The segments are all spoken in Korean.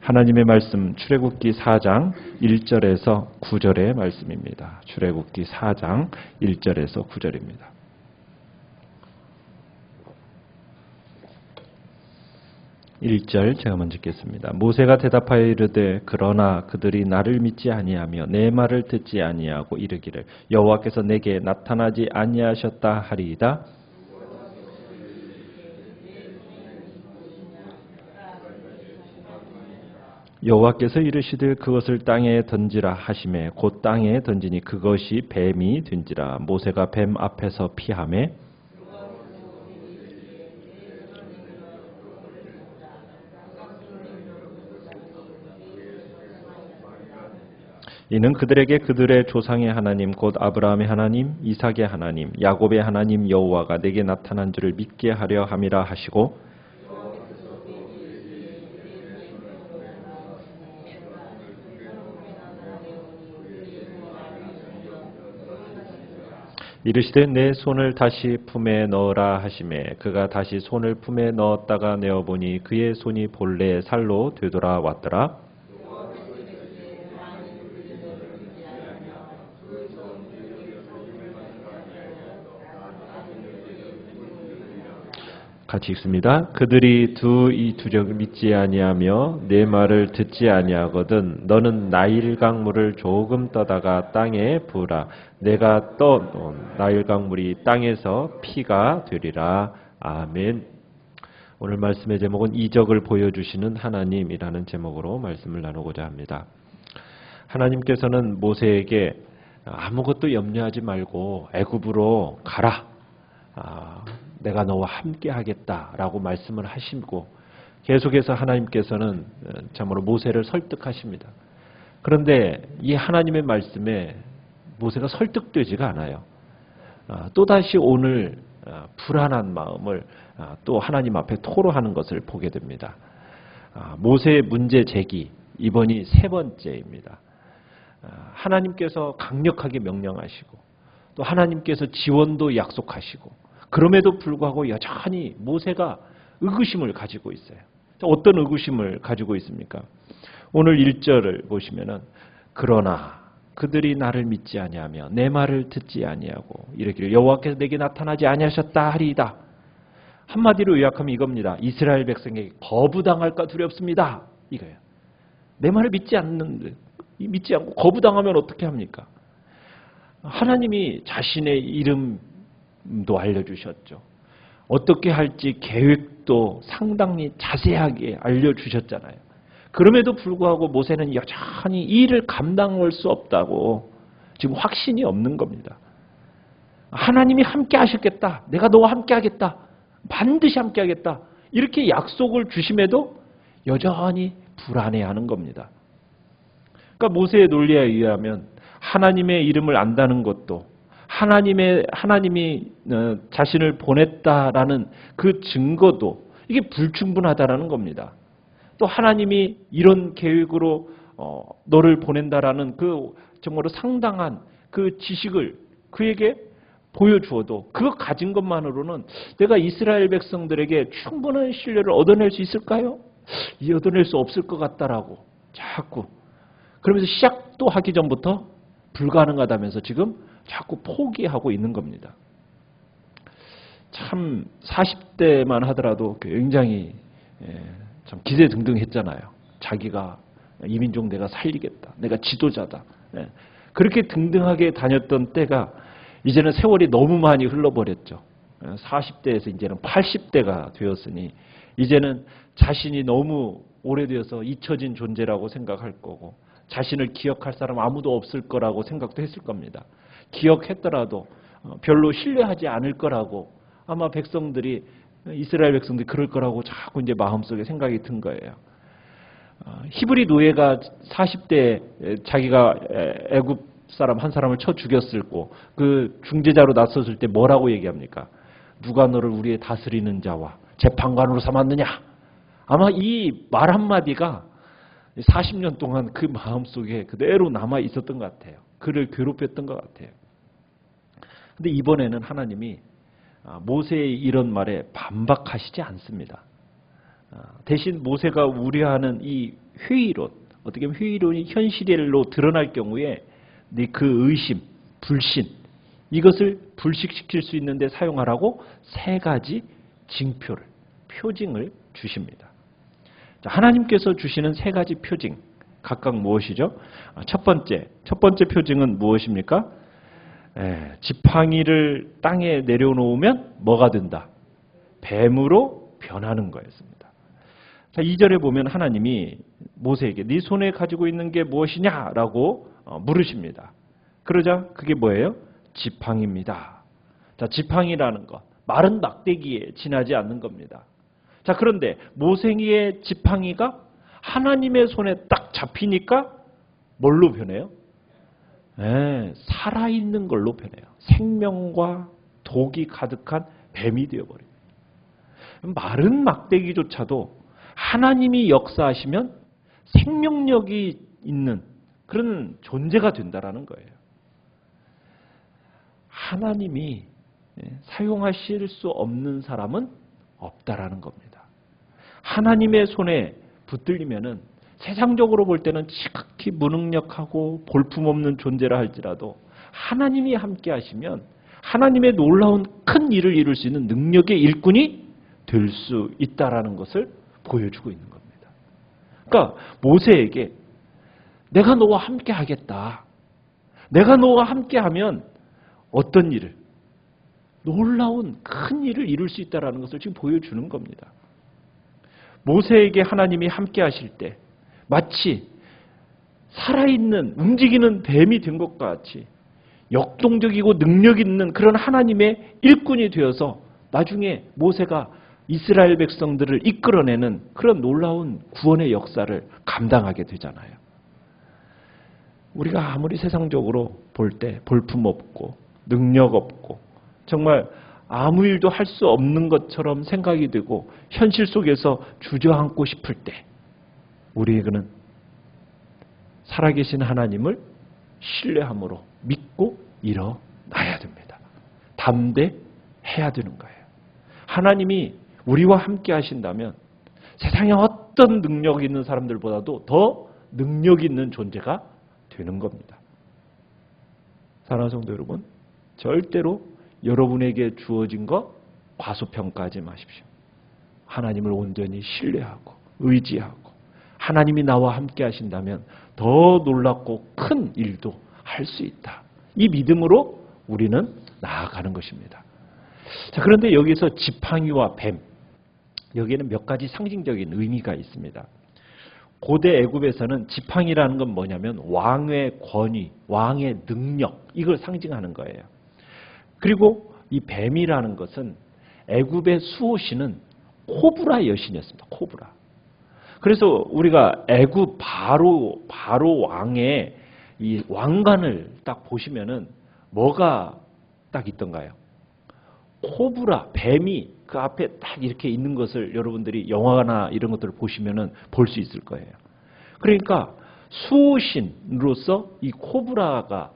하나님의 말씀 출애굽기 4장 1절에서 9절의 말씀입니다. 출애굽기 4장 1절에서 9절입니다. 1절 제가 먼저 읽겠습니다. 모세가 대답하여 이르되 그러나 그들이 나를 믿지 아니하며 내 말을 듣지 아니하고 이르기를 여호와께서 내게 나타나지 아니하셨다 하리이다. 여호와께서 이르시되 그것을 땅에 던지라 하시매 곧 땅에 던지니 그것이 뱀이 된지라. 모세가 뱀 앞에서 피하매 이는 그들에게 그들의 조상의 하나님 곧 아브라함의 하나님 이삭의 하나님 야곱의 하나님 여호와가 내게 나타난 줄을 믿게 하려 함이라 하시고 이르시되 내 손을 다시 품에 넣으라 하시매 그가 다시 손을 품에 넣었다가 내어보니 그의 손이 본래 살로 되돌아왔더라. 같이 읽습니다. 그들이 이 두적을 믿지 아니하며 내 말을 듣지 아니하거든 너는 나일 강물을 조금 떠다가 땅에 부으라. 내가 떠놓은 나일 강물이 땅에서 피가 되리라. 아멘. 오늘 말씀의 제목은 이적을 보여주시는 하나님이라는 제목으로 말씀을 나누고자 합니다. 하나님께서는 모세에게 아무것도 염려하지 말고 애굽으로 가라. 내가 너와 함께 하겠다라고 말씀을 하시고 계속해서 하나님께서는 참으로 모세를 설득하십니다. 그런데 이 하나님의 말씀에 모세가 설득되지가 않아요. 또다시 오늘 불안한 마음을 또 하나님 앞에 토로하는 것을 보게 됩니다. 모세의 문제 제기 이번이 세 번째입니다. 하나님께서 강력하게 명령하시고 또 하나님께서 지원도 약속하시고 그럼에도 불구하고 여전히 모세가 의구심을 가지고 있어요. 어떤 의구심을 가지고 있습니까? 오늘 1절을 보시면은 그러나 그들이 나를 믿지 아니하며 내 말을 듣지 아니하고 이르기를 여호와께서 내게 나타나지 아니하셨다 하리이다. 한마디로 요약하면 이겁니다. 이스라엘 백성에게 거부당할까 두렵습니다. 이거예요. 내 말을 믿지 않고 거부당하면 어떻게 합니까? 하나님이 자신의 이름도 알려주셨죠. 어떻게 할지 계획도 상당히 자세하게 알려주셨잖아요. 그럼에도 불구하고 모세는 여전히 이 일을 감당할 수 없다고 지금 확신이 없는 겁니다. 하나님이 함께 하셨겠다. 내가 너와 함께 하겠다. 반드시 함께 하겠다. 이렇게 약속을 주심에도 여전히 불안해하는 겁니다. 그러니까 모세의 논리에 의하면 하나님의 이름을 안다는 것도 하나님이 자신을 보냈다라는 그 증거도 이게 불충분하다라는 겁니다. 또 하나님이 이런 계획으로 너를 보낸다라는 그 정말로 상당한 그 지식을 그에게 보여주어도 그거 가진 것만으로는 내가 이스라엘 백성들에게 충분한 신뢰를 얻어낼 수 있을까요? 얻어낼 수 없을 것 같다라고 자꾸 그러면서 시작도 하기 전부터 불가능하다면서 지금 자꾸 포기하고 있는 겁니다. 참 40대만 하더라도 굉장히 참 기세등등했잖아요. 자기가 이민족 내가 살리겠다. 내가 지도자다. 그렇게 등등하게 다녔던 때가 이제는 세월이 너무 많이 흘러버렸죠. 40대에서 이제는 80대가 되었으니 이제는 자신이 너무 오래되어서 잊혀진 존재라고 생각할 거고 자신을 기억할 사람 아무도 없을 거라고 생각도 했을 겁니다. 기억했더라도 별로 신뢰하지 않을 거라고 아마 이스라엘 백성들이 그럴 거라고 자꾸 이제 마음속에 생각이 든 거예요. 히브리 노예가 40대에 자기가 애굽 사람 한 사람을 쳐 죽였을 거 그 중재자로 나섰을 때 뭐라고 얘기합니까? 누가 너를 우리의 다스리는 자와 재판관으로 삼았느냐? 아마 이 말 한마디가 40년 동안 그 마음속에 그대로 남아 있었던 것 같아요. 그를 괴롭혔던 것 같아요. 근데 이번에는 하나님이 모세의 이런 말에 반박하시지 않습니다. 대신 모세가 우려하는 이 회의론, 어떻게 보면 회의론이 현실로 드러날 경우에 그 의심, 불신, 이것을 불식시킬 수 있는데 사용하라고 세 가지 징표를, 표징을 주십니다. 자, 하나님께서 주시는 세 가지 표징, 각각 무엇이죠? 첫 번째 표징은 무엇입니까? 지팡이를 땅에 내려놓으면 뭐가 된다? 뱀으로 변하는 거였습니다. 자, 2절에 보면 하나님이 모세에게 네 손에 가지고 있는 게 무엇이냐라고 물으십니다. 그러자 그게 뭐예요? 지팡이입니다. 자, 지팡이라는 것, 마른 막대기에 지나지 않는 겁니다. 자, 그런데 모세의 지팡이가 하나님의 손에 딱 잡히니까 뭘로 변해요? 살아있는 걸로 변해요. 생명과 독이 가득한 뱀이 되어버려요. 마른 막대기조차도 하나님이 역사하시면 생명력이 있는 그런 존재가 된다라는 거예요. 하나님이 사용하실 수 없는 사람은 없다라는 겁니다. 하나님의 손에 붙들리면은 세상적으로 볼 때는 지극히 무능력하고 볼품없는 존재라 할지라도 하나님이 함께 하시면 하나님의 놀라운 큰 일을 이룰 수 있는 능력의 일꾼이 될 수 있다라는 것을 보여주고 있는 겁니다. 그러니까 모세에게 내가 너와 함께 하겠다. 내가 너와 함께 하면 어떤 일을, 놀라운 큰 일을 이룰 수 있다라는 것을 지금 보여주는 겁니다. 모세에게 하나님이 함께 하실 때 마치 살아있는 움직이는 뱀이 된 것과 같이 역동적이고 능력 있는 그런 하나님의 일꾼이 되어서 나중에 모세가 이스라엘 백성들을 이끌어내는 그런 놀라운 구원의 역사를 감당하게 되잖아요. 우리가 아무리 세상적으로 볼 때 볼품없고 능력 없고 정말 아무 일도 할 수 없는 것처럼 생각이 되고 현실 속에서 주저앉고 싶을 때 우리에게는 살아계신 하나님을 신뢰함으로 믿고 일어나야 됩니다. 담대해야 되는 거예요. 하나님이 우리와 함께 하신다면 세상에 어떤 능력 있는 사람들보다도 더 능력 있는 존재가 되는 겁니다. 사랑하는 성도 여러분, 절대로 여러분에게 주어진 것 과소평가하지 마십시오. 하나님을 온전히 신뢰하고 의지하고 하나님이 나와 함께 하신다면 더 놀랍고 큰 일도 할 수 있다. 이 믿음으로 우리는 나아가는 것입니다. 자, 그런데 여기서 지팡이와 뱀, 여기에는 몇 가지 상징적인 의미가 있습니다. 고대 애굽에서는 지팡이라는 건 뭐냐면 왕의 권위, 왕의 능력, 이걸 상징하는 거예요. 그리고 이 뱀이라는 것은 애굽의 수호신은 코브라 여신이었습니다. 코브라. 그래서 우리가 애굽 바로 왕의 이 왕관을 딱 보시면은 뭐가 딱 있던가요? 코브라, 뱀이 그 앞에 딱 이렇게 있는 것을 여러분들이 영화나 이런 것들을 보시면은 볼 수 있을 거예요. 그러니까 수호신으로서 이 코브라가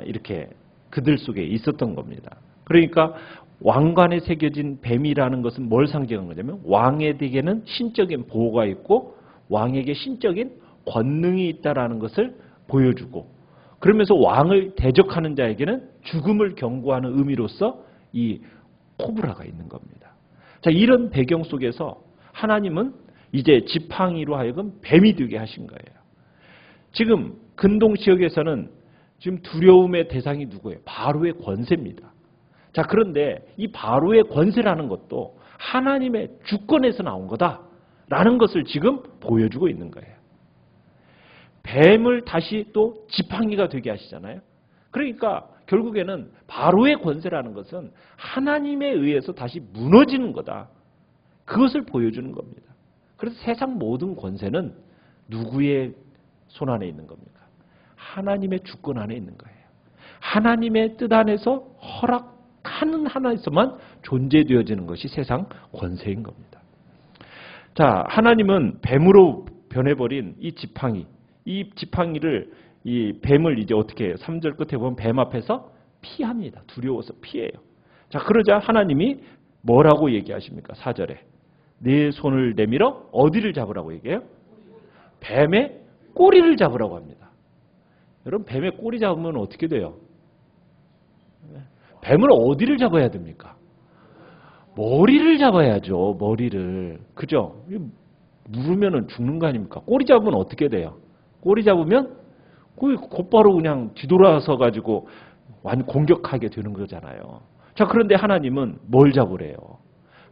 이렇게 그들 속에 있었던 겁니다. 그러니까 왕관에 새겨진 뱀이라는 것은 뭘 상징하는 거냐면 왕에게는 신적인 보호가 있고 왕에게 신적인 권능이 있다라는 것을 보여주고, 그러면서 왕을 대적하는 자에게는 죽음을 경고하는 의미로서 이 코브라가 있는 겁니다. 자, 이런 배경 속에서 하나님은 이제 지팡이로 하여금 뱀이 되게 하신 거예요. 지금 근동 지역에서는 지금 두려움의 대상이 누구예요? 바로의 권세입니다. 자, 그런데 이 바로의 권세라는 것도 하나님의 주권에서 나온 거다라는 것을 지금 보여주고 있는 거예요. 뱀을 다시 또 지팡이가 되게 하시잖아요. 그러니까 결국에는 바로의 권세라는 것은 하나님에 의해서 다시 무너지는 거다. 그것을 보여주는 겁니다. 그래서 세상 모든 권세는 누구의 손 안에 있는 겁니까? 하나님의 주권 안에 있는 거예요. 하나님의 뜻 안에서 허락하는 하나에서만 존재되어지는 것이 세상 권세인 겁니다. 자, 하나님은 뱀으로 변해버린 이 지팡이를, 이 뱀을 이제 어떻게 해요? 3절 끝에 보면 뱀 앞에서 피합니다. 두려워서 피해요. 자, 그러자 하나님이 뭐라고 얘기하십니까? 4절에 내 손을 내밀어 어디를 잡으라고 얘기해요? 뱀의 꼬리를 잡으라고 합니다. 여러분, 뱀의 꼬리 잡으면 어떻게 돼요? 뱀을 어디를 잡아야 됩니까? 머리를 잡아야죠. 머리를. 그죠? 물으면 죽는 거 아닙니까? 꼬리 잡으면 어떻게 돼요? 꼬리 잡으면 곧바로 그냥 뒤돌아서 가지고 완전 공격하게 되는 거잖아요. 자, 그런데 하나님은 뭘 잡으래요?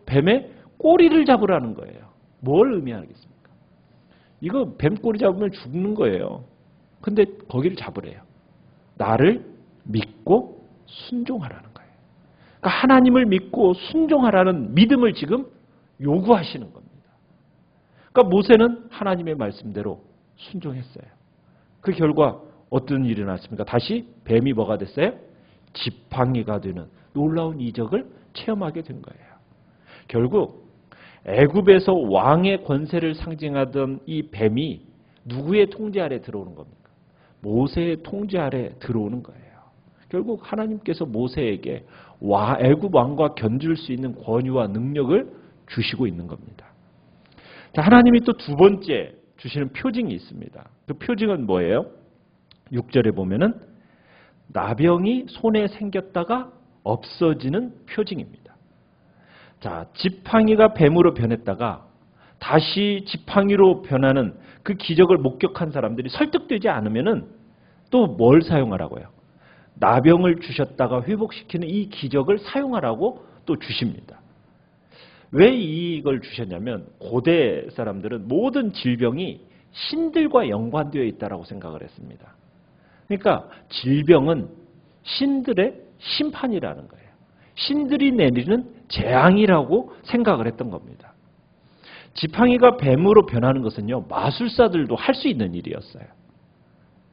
뱀의 꼬리를 잡으라는 거예요. 뭘 의미하겠습니까? 이거 뱀 꼬리 잡으면 죽는 거예요. 근데 거기를 잡으래요. 나를 믿고 순종하라는 거예요. 그러니까 하나님을 믿고 순종하라는 믿음을 지금 요구하시는 겁니다. 그러니까 모세는 하나님의 말씀대로 순종했어요. 그 결과 어떤 일이 났습니까? 다시 뱀이 뭐가 됐어요? 지팡이가 되는 놀라운 이적을 체험하게 된 거예요. 결국 애굽에서 왕의 권세를 상징하던 이 뱀이 누구의 통제 아래 들어오는 겁니까? 모세의 통제 아래 들어오는 거예요. 결국 하나님께서 모세에게 애굽 왕과 견줄 수 있는 권위와 능력을 주시고 있는 겁니다. 자, 하나님이 또 두 번째 주시는 표징이 있습니다. 그 표징은 뭐예요? 6절에 보면은 나병이 손에 생겼다가 없어지는 표징입니다. 자, 지팡이가 뱀으로 변했다가 다시 지팡이로 변하는 그 기적을 목격한 사람들이 설득되지 않으면은 또 뭘 사용하라고요? 나병을 주셨다가 회복시키는 이 기적을 사용하라고 또 주십니다. 왜 이걸 주셨냐면 고대 사람들은 모든 질병이 신들과 연관되어 있다고 생각을 했습니다. 그러니까 질병은 신들의 심판이라는 거예요. 신들이 내리는 재앙이라고 생각을 했던 겁니다. 지팡이가 뱀으로 변하는 것은요, 마술사들도 할 수 있는 일이었어요.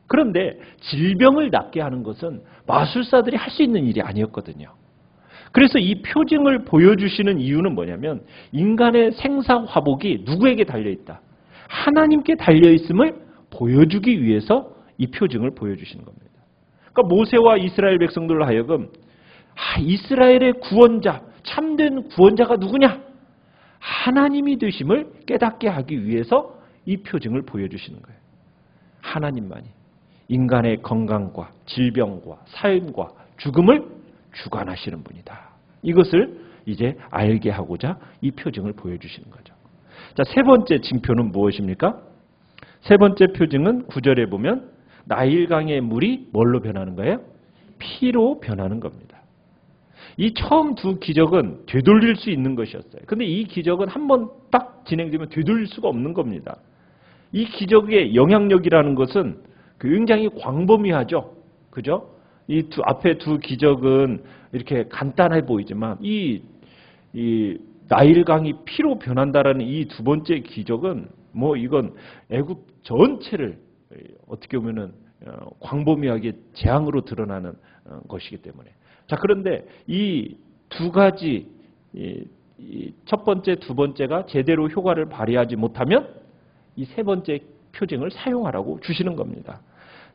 그런데 질병을 낫게 하는 것은 마술사들이 할 수 있는 일이 아니었거든요. 그래서 이 표징을 보여주시는 이유는 뭐냐면 인간의 생사화복이 누구에게 달려있다? 하나님께 달려있음을 보여주기 위해서 이 표징을 보여주시는 겁니다. 그러니까 모세와 이스라엘 백성들로 하여금 이스라엘의 구원자, 참된 구원자가 누구냐? 하나님이 되심을 깨닫게 하기 위해서 이 표징을 보여주시는 거예요. 하나님만이 인간의 건강과 질병과 삶과 죽음을 주관하시는 분이다. 이것을 이제 알게 하고자 이 표징을 보여주시는 거죠. 자, 세 번째 징표는 무엇입니까? 세 번째 표징은 9절에 보면 나일강의 물이 뭘로 변하는 거예요? 피로 변하는 겁니다. 이 처음 두 기적은 되돌릴 수 있는 것이었어요. 근데 이 기적은 한번 딱 진행되면 되돌릴 수가 없는 겁니다. 이 기적의 영향력이라는 것은 굉장히 광범위하죠. 그죠? 이 앞에 두 기적은 이렇게 간단해 보이지만 이 나일강이 피로 변한다라는 이 두 번째 기적은 이건 애굽 전체를 어떻게 보면은 광범위하게 재앙으로 드러나는 것이기 때문에. 자, 그런데 이 두 가지 첫 번째, 두 번째가 제대로 효과를 발휘하지 못하면 이 세 번째 표징을 사용하라고 주시는 겁니다.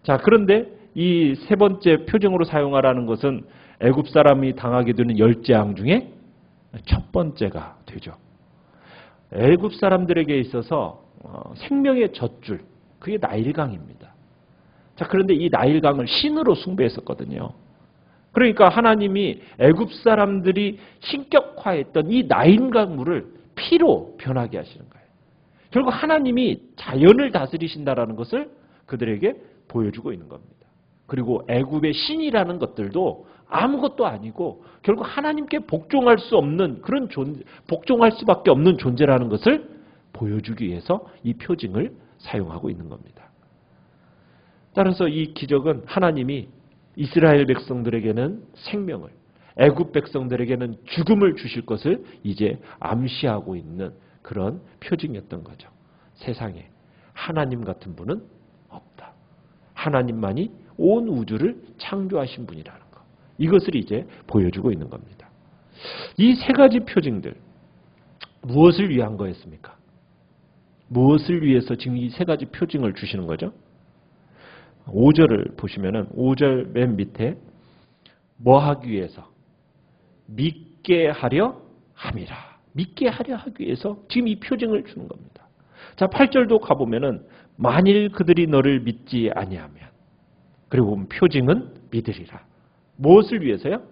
자, 그런데 이 세 번째 표징으로 사용하라는 것은 애굽 사람이 당하게 되는 10재앙 중에 첫 번째가 되죠. 애굽 사람들에게 있어서 생명의 젖줄, 그게 나일강입니다. 자, 그런데 이 나일강을 신으로 숭배했었거든요. 그러니까 하나님이 애굽 사람들이 신격화했던 이 나일강 물을 피로 변하게 하시는 거예요. 결국 하나님이 자연을 다스리신다라는 것을 그들에게 보여주고 있는 겁니다. 그리고 애굽의 신이라는 것들도 아무것도 아니고 결국 하나님께 복종할 수 없는 그런 복종할 수밖에 없는 존재라는 것을 보여주기 위해서 이 표징을 사용하고 있는 겁니다. 따라서 이 기적은 하나님이 이스라엘 백성들에게는 생명을, 애굽 백성들에게는 죽음을 주실 것을 이제 암시하고 있는 그런 표징이었던 거죠. 세상에 하나님 같은 분은 없다. 하나님만이 온 우주를 창조하신 분이라는 것. 이것을 이제 보여주고 있는 겁니다. 이 세 가지 표징들 무엇을 위한 거였습니까? 무엇을 위해서 지금 이 세 가지 표징을 주시는 거죠? 5절을 보시면은 5절 맨 밑에 뭐 하기 위해서? 믿게 하려 함이라. 믿게 하려 하기 위해서 지금 이 표징을 주는 겁니다. 자, 8절도 가보면은 만일 그들이 너를 믿지 아니하면, 그리고 표징은 믿으리라. 무엇을 위해서요?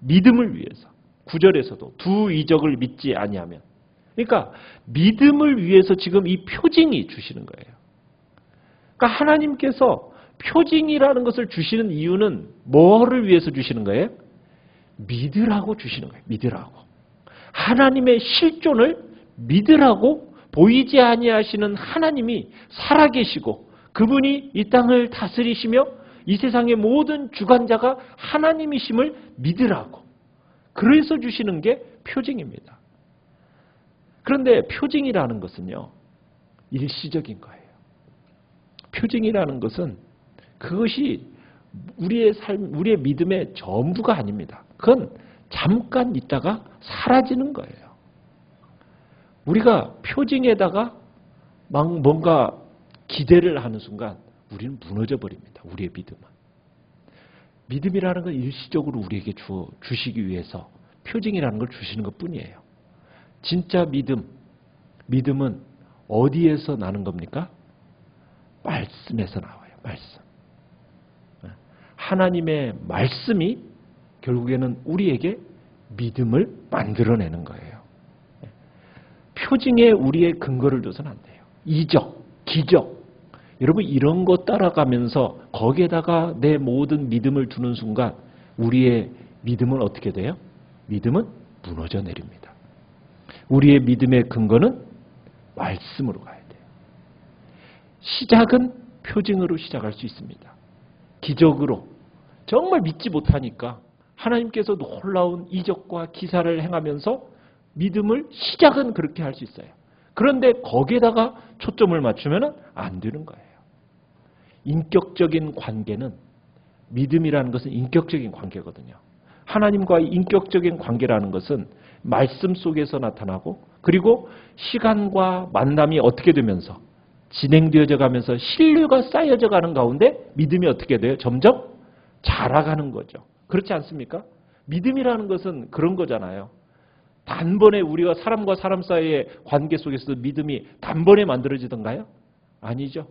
믿음을 위해서. 9절에서도 두 이적을 믿지 아니하면. 그러니까 믿음을 위해서 지금 이 표징이 주시는 거예요. 그러니까 하나님께서 표징이라는 것을 주시는 이유는 뭐를 위해서 주시는 거예요? 믿으라고 주시는 거예요. 믿으라고. 하나님의 실존을 믿으라고, 보이지 아니하시는 하나님이 살아계시고 그분이 이 땅을 다스리시며 이 세상의 모든 주관자가 하나님이심을 믿으라고. 그래서 주시는 게 표징입니다. 그런데 표징이라는 것은요, 일시적인 거예요. 표징이라는 것은 그것이 우리의 삶, 우리의 믿음의 전부가 아닙니다. 그건 잠깐 있다가 사라지는 거예요. 우리가 표징에다가 막 뭔가 기대를 하는 순간 우리는 무너져 버립니다. 우리의 믿음은. 믿음이라는 건 일시적으로 우리에게 주시기 위해서 표징이라는 걸 주시는 것뿐이에요. 진짜 믿음은 어디에서 나는 겁니까? 말씀에서 나와요. 말씀. 하나님의 말씀이 결국에는 우리에게 믿음을 만들어내는 거예요. 표징에 우리의 근거를 둬서는 안 돼요. 이적, 기적. 여러분 이런 거 따라가면서 거기에다가 내 모든 믿음을 두는 순간 우리의 믿음은 어떻게 돼요? 믿음은 무너져 내립니다. 우리의 믿음의 근거는 말씀으로 가야 돼요. 시작은 표징으로 시작할 수 있습니다. 기적으로 정말 믿지 못하니까 하나님께서 놀라운 이적과 기사를 행하면서 믿음을 시작은 그렇게 할 수 있어요. 그런데 거기에다가 초점을 맞추면 안 되는 거예요. 인격적인 관계는, 믿음이라는 것은 인격적인 관계거든요. 하나님과의 인격적인 관계라는 것은 말씀 속에서 나타나고, 그리고 시간과 만남이 어떻게 되면서 진행되어져 가면서 신뢰가 쌓여져 가는 가운데 믿음이 어떻게 돼요? 점점 자라가는 거죠. 그렇지 않습니까? 믿음이라는 것은 그런 거잖아요. 단번에 우리가 사람과 사람 사이의 관계 속에서도 믿음이 단번에 만들어지던가요? 아니죠.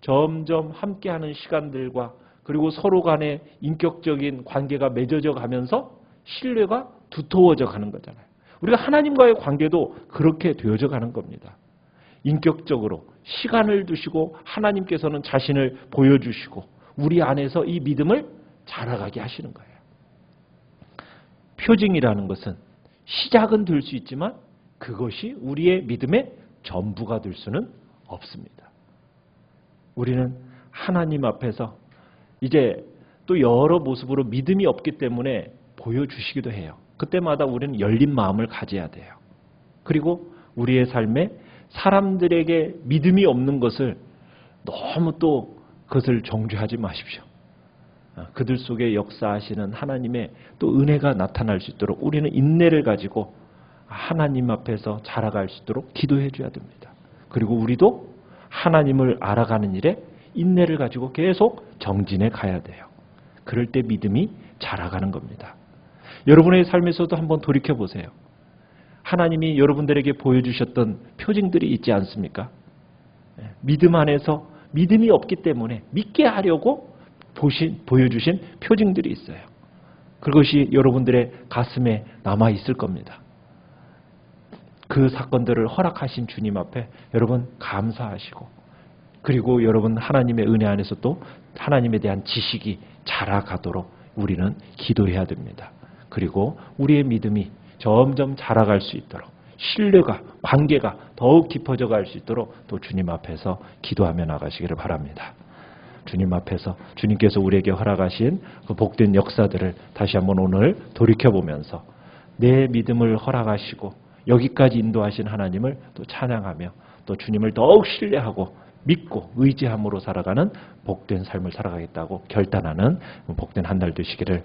점점 함께하는 시간들과 그리고 서로 간의 인격적인 관계가 맺어져 가면서 신뢰가 두터워져 가는 거잖아요. 우리가 하나님과의 관계도 그렇게 되어져 가는 겁니다. 인격적으로 시간을 두시고 하나님께서는 자신을 보여주시고 우리 안에서 이 믿음을 자라가게 하시는 거예요. 표징이라는 것은 시작은 될 수 있지만 그것이 우리의 믿음의 전부가 될 수는 없습니다. 우리는 하나님 앞에서 이제 또 여러 모습으로 믿음이 없기 때문에 보여주시기도 해요. 그때마다 우리는 열린 마음을 가져야 돼요. 그리고 우리의 삶에 사람들에게 믿음이 없는 것을 너무 또 그것을 정죄하지 마십시오. 그들 속에 역사하시는 하나님의 또 은혜가 나타날 수 있도록 우리는 인내를 가지고 하나님 앞에서 자라갈 수 있도록 기도해 줘야 됩니다. 그리고 우리도 하나님을 알아가는 일에 인내를 가지고 계속 정진해 가야 돼요. 그럴 때 믿음이 자라가는 겁니다. 여러분의 삶에서도 한번 돌이켜 보세요. 하나님이 여러분들에게 보여주셨던 표징들이 있지 않습니까? 믿음 안에서 믿음이 없기 때문에 믿게 하려고 보여주신 표징들이 있어요. 그것이 여러분들의 가슴에 남아 있을 겁니다. 그 사건들을 허락하신 주님 앞에 여러분 감사하시고, 그리고 여러분 하나님의 은혜 안에서 또 하나님에 대한 지식이 자라가도록 우리는 기도해야 됩니다. 그리고 우리의 믿음이 점점 자라갈 수 있도록, 신뢰가, 관계가 더욱 깊어져 갈 수 있도록 또 주님 앞에서 기도하며 나가시기를 바랍니다. 주님 앞에서 주님께서 우리에게 허락하신 그 복된 역사들을 다시 한번 오늘 돌이켜보면서 내 믿음을 허락하시고 여기까지 인도하신 하나님을 또 찬양하며 또 주님을 더욱 신뢰하고 믿고 의지함으로 살아가는 복된 삶을 살아가겠다고 결단하는 복된 한 달 되시기를